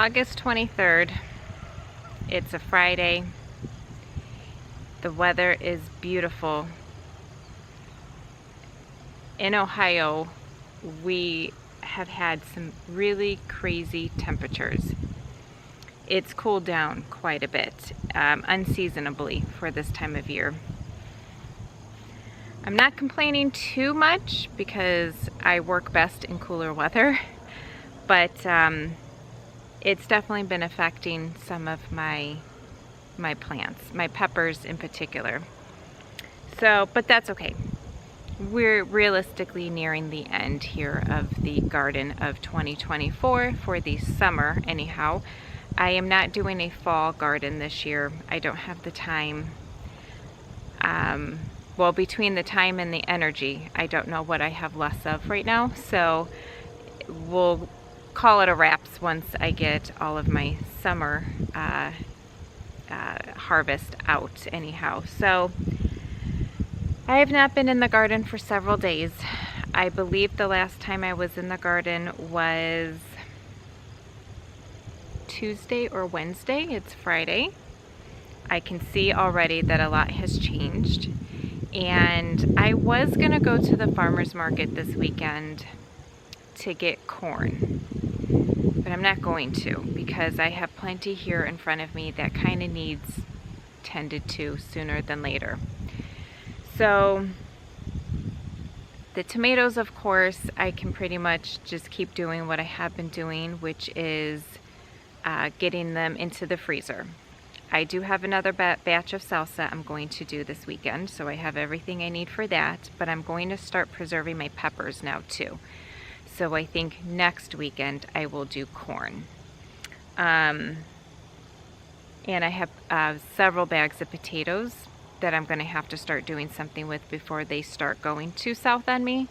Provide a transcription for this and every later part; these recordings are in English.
August 23rd. It's a Friday. The weather is beautiful. In Ohio, we have had some really crazy temperatures. It's cooled down quite a bit, unseasonably for this time of year. I'm not complaining too much because I work best in cooler weather, but it's definitely been affecting some of my plants, my peppers in particular. So, but that's okay. We're realistically nearing the end here of the garden of 2024 for the summer anyhow. I am not doing a fall garden this year. I don't have the time. Well, between the time and the energy, I don't know what I have less of right now. So we'll call it a wraps once I get all of my summer harvest out anyhow. So I have not been in the garden for several days. I believe the last time I was in the garden was Tuesday or Wednesday. It's Friday. I can see already that a lot has changed. And I was gonna go to the farmer's market this weekend to get corn, but I'm not going to because I have plenty here in front of me that kind of needs tended to sooner than later. So the tomatoes, of course, I can pretty much just keep doing what I have been doing, which is getting them into the freezer. I do have another batch of salsa I'm going to do this weekend, so I have everything I need for that, but I'm going to start preserving my peppers now too. So I think next weekend I will do corn. And I have several bags of potatoes that I'm going to have to start doing something with before they start going too south on me.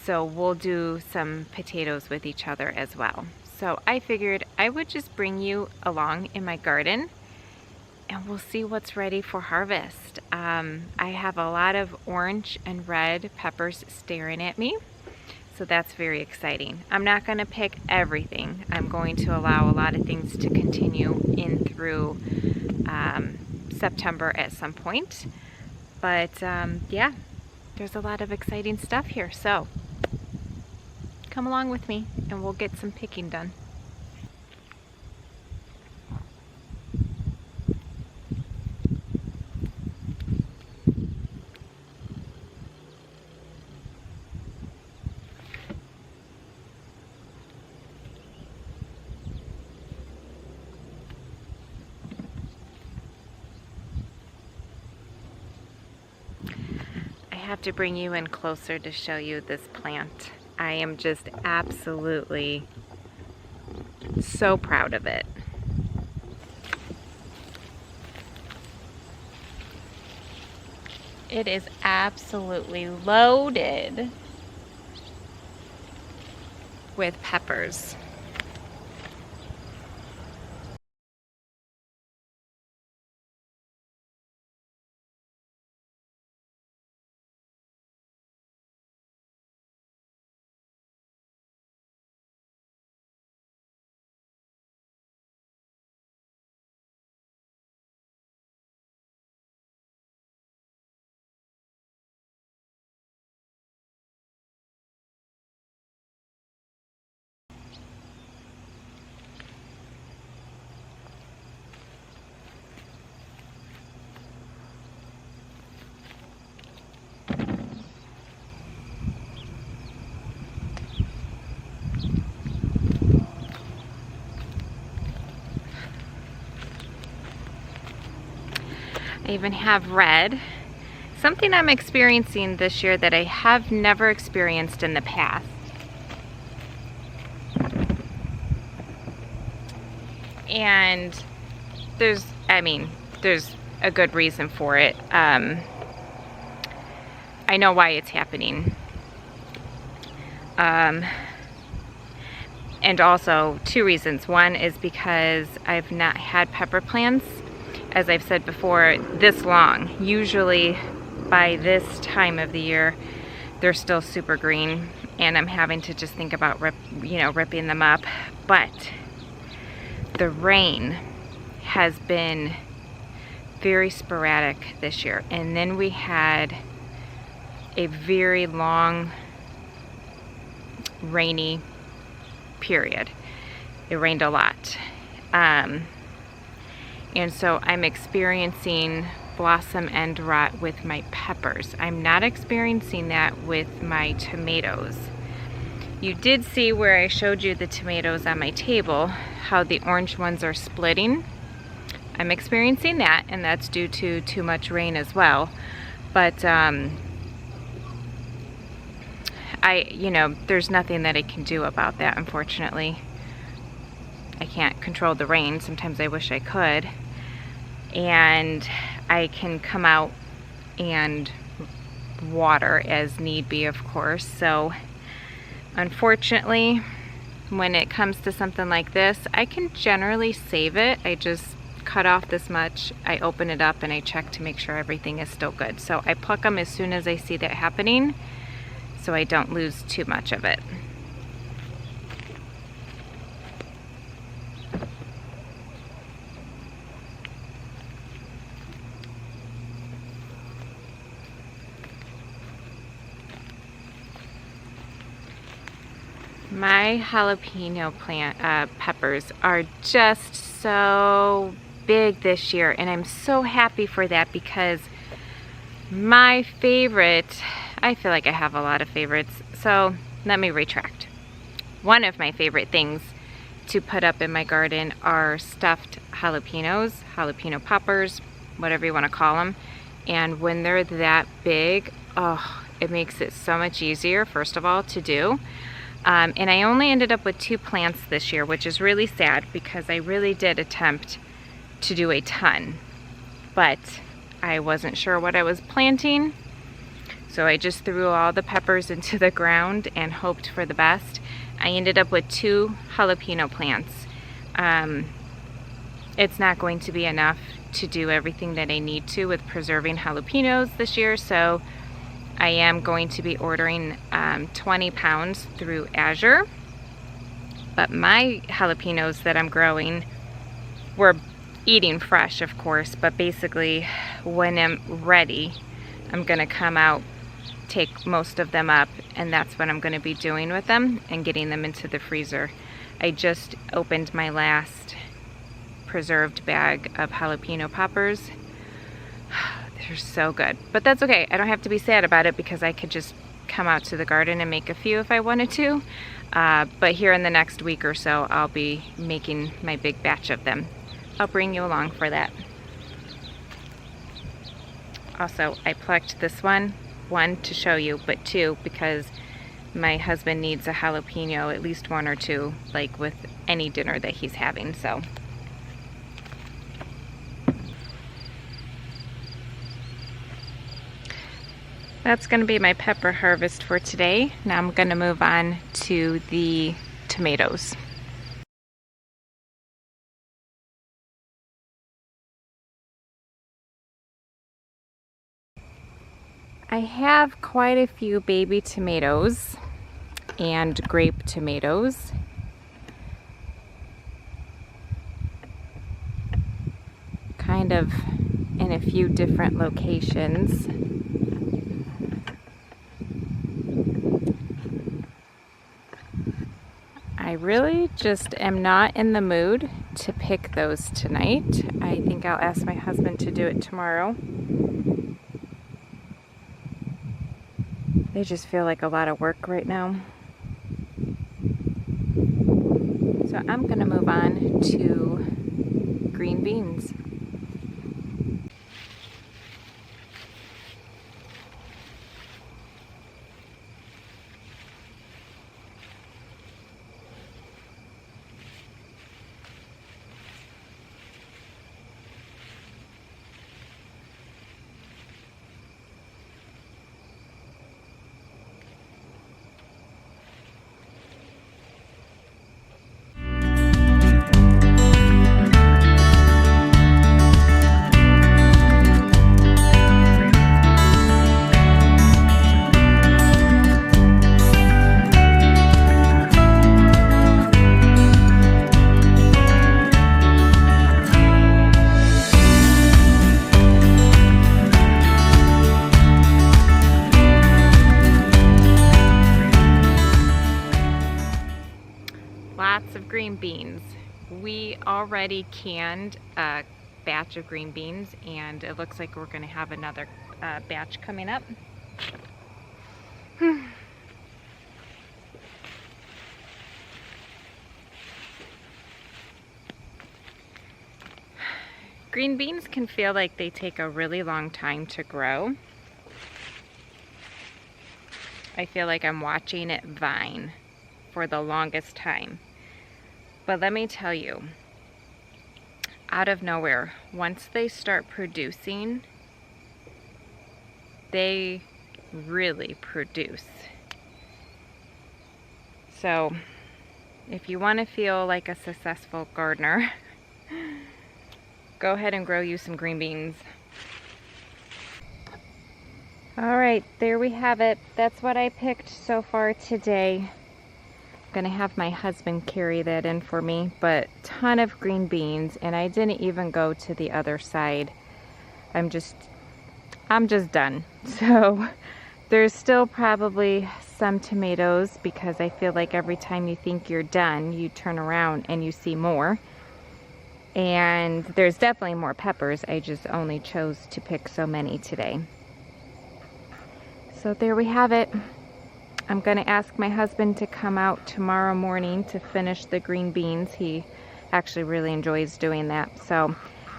So we'll do some potatoes with each other as well. So I figured I would just bring you along in my garden and we'll see what's ready for harvest. I have a lot of orange and red peppers staring at me, so that's very exciting. I'm not going to pick everything. I'm going to allow a lot of things to continue in through September at some point. But yeah, there's a lot of exciting stuff here, so come along with me and we'll get some picking done. I have to bring you in closer to show you this plant. I am just absolutely so proud of it. It is absolutely loaded with peppers. I even have red. Something I'm experiencing this year that I have never experienced in the past. And there's a good reason for it. I know why it's happening. And also two reasons. One is because I've not had pepper plants, as I've said before, this long. Usually by this time of the year, they're still super green and I'm having to just think about ripping them up. But the rain has been very sporadic this year. And then we had a very long rainy period. It rained a lot. And so I'm experiencing blossom end rot with my peppers. I'm not experiencing that with my tomatoes. You did see where I showed you the tomatoes on my table, how the orange ones are splitting. I'm experiencing that, and that's due to too much rain as well. But there's nothing that I can do about that, unfortunately. I can't control the rain. Sometimes I wish I could. And I can come out and water as need be, of course. So unfortunately, when it comes to something like this, I can generally save it. I just cut off this much, I open it up, and I check to make sure everything is still good. So I pluck them as soon as I see that happening, so I don't lose too much of it. My jalapeno peppers are just so big this year, and I'm so happy for that, because my favorite, I feel like I have a lot of favorites, so let me retract. One of my favorite things to put up in my garden are stuffed jalapenos, jalapeno poppers, whatever you want to call them. And when they're that big, oh, it makes it so much easier, first of all, to do. And I only ended up with 2 plants this year, which is really sad, because I really did attempt to do a ton, but I wasn't sure what I was planting. So I just threw all the peppers into the ground and hoped for the best. I ended up with 2 jalapeno plants. It's not going to be enough to do everything that I need to with preserving jalapenos this year, so I am going to be ordering 20 pounds through Azure. But my jalapenos that I'm growing, we're eating fresh, of course, but basically when I'm ready, I'm gonna come out, take most of them up, and that's what I'm gonna be doing with them and getting them into the freezer. I just opened my last preserved bag of jalapeno poppers. They're so good, but that's okay. I don't have to be sad about it, because I could just come out to the garden and make a few if I wanted to. But here in the next week or so, I'll be making my big batch of them. I'll bring you along for that. Also, I plucked this one to show you, but 2 because my husband needs a jalapeno, at least 1 or 2, like with any dinner that he's having, so. That's going to be my pepper harvest for today. Now I'm going to move on to the tomatoes. I have quite a few baby tomatoes and grape tomatoes. Kind of in a few different locations. I really just am not in the mood to pick those tonight. I think I'll ask my husband to do it tomorrow. They just feel like a lot of work right now. So I'm gonna move on to green beans. green beans. We already canned a batch of green beans, and it looks like we're going to have another batch coming up. Green beans can feel like they take a really long time to grow. I feel like I'm watching it vine for the longest time. But let me tell you, out of nowhere, once they start producing, they really produce. So if you want to feel like a successful gardener, go ahead and grow you some green beans. All right, there we have it. That's what I picked so far today. I'm gonna have my husband carry that in for me, but ton of green beans, and I didn't even go to the other side. I'm just done. So there's still probably some tomatoes, because I feel like every time you think you're done, you turn around and you see more. And there's definitely more peppers. I just only chose to pick so many today. So there we have it. I'm gonna ask my husband to come out tomorrow morning to finish the green beans. He actually really enjoys doing that. So,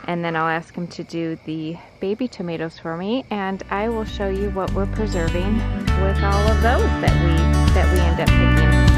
and then I'll ask him to do the baby tomatoes for me, and I will show you what we're preserving with all of those that we end up picking.